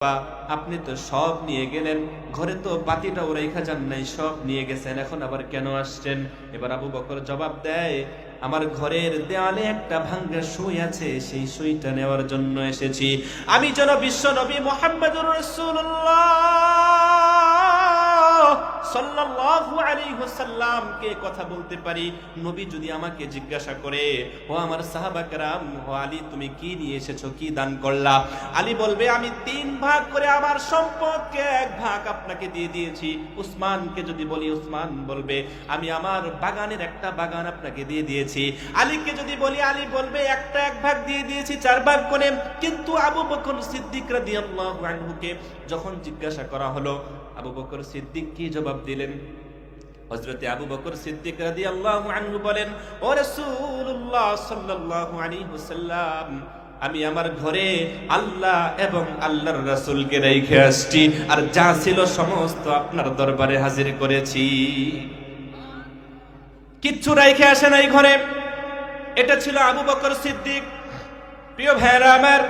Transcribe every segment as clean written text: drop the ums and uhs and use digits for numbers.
বা আপনি তো সব নিয়ে গেলেন, ঘরে তো বাতিটাও রেখা যান নাই, সব নিয়ে গেছেন, এখন আবার কেন আসছেন? এবার আবু বকর জবাব দেয়, আমার ঘরের দেওয়ালে একটা ভাঙা সুই আছে, সেই সুইটা নেওয়ার জন্য এসেছি। আমি যেন বিশ্ব নবী মুহাম্মদুর রাসূলুল্লাহ সাল্লাল্লাহু আলাইহি ওয়াসাল্লামকে কথা বলতে পারি। নবী যদি আমাকে জিজ্ঞাসা করে, ও আমার সাহাবা কেরাম, ও আলী তুমি কি নিয়ে এসেছো, কি দান করলা? আলী বলবে, আমি 3 ভাগ করে আমার সম্পদকে 1 ভাগ আপনাকে দিয়ে দিয়েছি। উসমানকে যদি বলি, উসমান বলবে, আমি আমার বাগানের একটা বাগান আপনাকে দিয়ে দিয়েছি। আলীকে যদি বলি, আলী বলবে, একটা 1 ভাগ দিয়ে দিয়েছি 4 ভাগ করে। কিন্তু আবু বকর সিদ্দিক রাদিয়াল্লাহু আনহুকে যখন জিজ্ঞাসা করা হলো, আবু বকর সিদ্দিক কি জবাব দিলেন? হযরতে আবু বকর সিদ্দিক রাদিয়াল্লাহু আনহু বলেন, ও রাসূলুল্লাহ সাল্লাল্লাহু আলাইহি ওয়াসাল্লাম, আমি আমার ঘরে আল্লাহ এবং আল্লাহর রাসূলকে রেখে আসছি, আর যা ছিল সমস্ত আপনার দরবারে হাজির করেছি। কিচ্ছু রেখে আসে নাই ঘরে। এটা ছিল আবু বকর সিদ্দিক। প্রিয় ভাইরা আমার,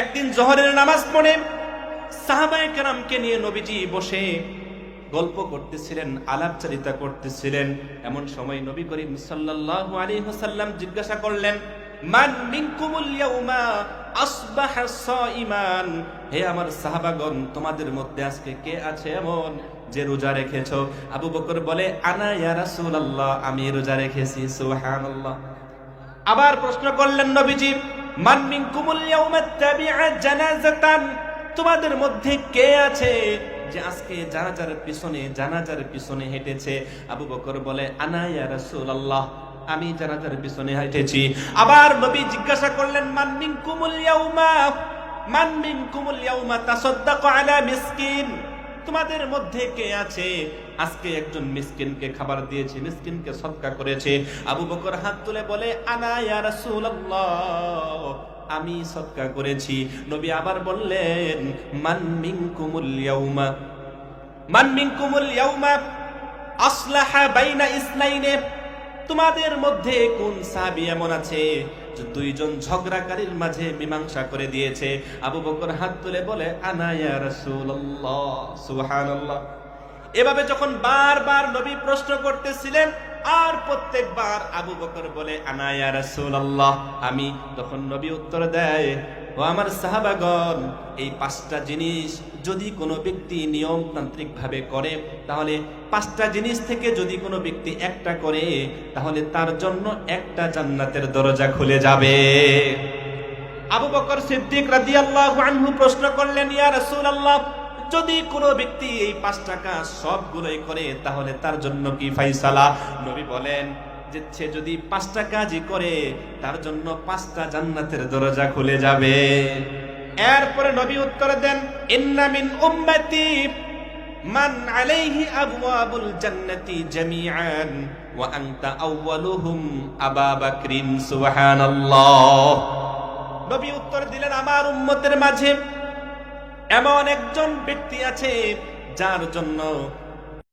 একদিন জোহরের নামাজ পড়ে সাহাবায়ে কেরামকে নিয়ে নবীজি বসে গল্প করতেছিলেন, আলাপচারিতা করতেছিলেন। এমন সময় নবী করিম সাল্লাল্লাহু আলাইহি ওয়াসাল্লাম জিজ্ঞাসা করলেন, মান মিনকুমুল ইয়াউমা আসবাহা সাইমান? হে আমার সাহাবাগণ, তোমাদের মধ্যে আজকে কে আছে এমন যে রোজা রেখেছো? আবু বকর বলে, আনা ইয়া রাসূলুল্লাহ, আমি রোজা রেখেছি। সুবহানাল্লাহ। আবার প্রশ্ন করলেন নবীজি, মান মিনকুমুল ইয়াউমা তাবিআ জানাজাতান? তোমাদের মধ্যে কে আছে যে আজকে জানাজার পিছনে হেঁটেছে? আবু বকর বলে, আনা ইয়া রাসূলুল্লাহ, আমি জানাজার পিছনে হেঁটেছি। আবার নবী জিজ্ঞাসা করলেন, মান মিনকুমুল ইয়াউমা তাসাদ্দাকু আলা মিসকিন? তোমাদের মধ্যে কে আছে আজকে একজন মিসকিনকে খাবার দিয়েছে, মিসকিনকে সদকা করেছে? আবু বকর হাত তুলে বলে, আনা ইয়া রাসূলুল্লাহ, আমি সদকা করেছি। নবী আবার বললেন, মান মিনকুমুল ইয়াউমা আসলাহা বাইনা ইসনাইনে? তোমাদের মধ্যে কোন সাহাবী এমন আছে যে 2 জন ঝগড়াকারীর মাঝে মীমাংসা করে দিয়েছে? আবু বকর হাত তুলে বলে, আনা ইয়া রাসূলুল্লাহ। সুবহানাল্লাহ। এভাবে যখন বারবার নবী প্রশ্ন করতেছিলেন, আর প্রত্যেকবার আবু বকর বলে, আনা ইয়া রাসূলুল্লাহ, আমি। তখন নবী উত্তর দেয়, ও আমার সাহাবাগণ, এই 5টা জিনিস যদি কোনো ব্যক্তি নিয়মতান্ত্রিক ভাবে করে, তাহলে 5টা জিনিস থেকে যদি কোনো ব্যক্তি একটা করে, তাহলে তার জন্য একটা জান্নাতের দরজা খুলে যাবে। আবু বকর সিদ্দিক রাদিয়াল্লাহু আনহু প্রশ্ন করলেন, ইয়া রাসূলুল্লাহ, যদি কোনো ব্যক্তি এই 5টা কাজ সবগুলোই করে, তাহলে তার জন্য কি ফায়সালা? নবী বলেন যে সে যদি 5টা কাজই করে, তার জন্য 5টা জান্নাতের দরজা খুলে যাবে। এরপরে নবী উত্তর দেন, ইন্না মিন উম্মতি মান আলাইহি আবওয়াবুল জান্নাতি জামিআন ওয়া আনতা আউয়ালুহুম আবু বকরিন। সুবহানাল্লাহ। নবী উত্তর দিলেন, আমার উম্মতের মাঝে এমন একজন ব্যক্তি আছে যার জন্য